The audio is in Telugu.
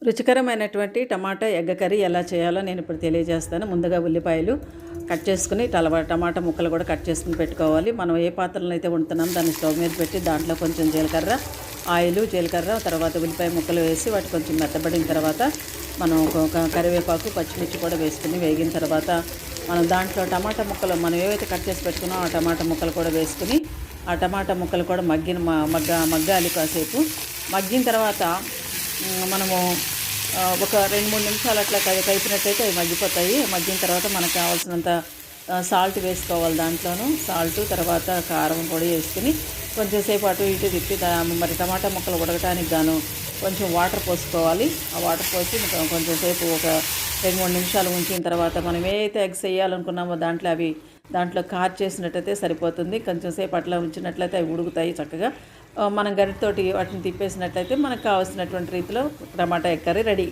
రుచికరమైనటువంటి టమాటా ఎగ్ కర్రీ ఎలా చేయాలో నేను ఇప్పుడు తెలియజేస్తాను. ముందుగా ఉల్లిపాయలు కట్ చేసుకుని టమాటా ముక్కలు కూడా కట్ చేసుకుని పెట్టుకోవాలి. మనం ఏ పాత్రలో అయితే వండుతున్నామో దాన్ని స్టవ్ మీద పెట్టి దాంట్లో కొంచెం జీలకర్ర తర్వాత ఉల్లిపాయ ముక్కలు వేసి వాటి కొంచెం మెత్తబడిన తర్వాత మనం ఒక కరివేపాకు పచ్చిమిర్చి కూడా వేసుకుని వేగిన తర్వాత మనం దాంట్లో టమాటా ముక్కలు మనం ఏవైతే కట్ చేసి పెట్టుకున్నామో ఆ టమాటా ముక్కలు కూడా వేసుకుని ఆ టమాటా ముక్కలు కూడా మగ్గాలి కాసేపు. మగ్గిన తర్వాత మనము ఒక 2-3 నిమిషాలు అట్లా కలిపినట్టయితే అవి మగ్గిపోతాయి. మగ్గిన తర్వాత మనకు కావాల్సినంత సాల్ట్ వేసుకోవాలి. దాంట్లోనూ సాల్ట్ తర్వాత కారం పొడి వేసుకుని కొంచెం సేపు అటు ఇటు తిప్పి మరి టమాటా ముక్కలు ఉడకటానికి గాను కొంచెం వాటర్ పోసుకోవాలి. ఆ వాటర్ పోసి కొంచెం సేపు ఒక 2-3 నిమిషాలు ఉంచిన తర్వాత మనం ఏదైతే ఎగ్స్ వేయాలనుకున్నామో దాంట్లో కార్ చేసినట్టయితే సరిపోతుంది. కొంచెం సేపు అట్లా ఉంచినట్లయితే అవి ఉడుకుతాయి చక్కగా. మనం గరిటెతోటి వాటిని తిప్పేసినట్లయితే మనకు కావాల్సినటువంటి రీతిలో టమాటా ఎగ్ కర్రీ రెడీ.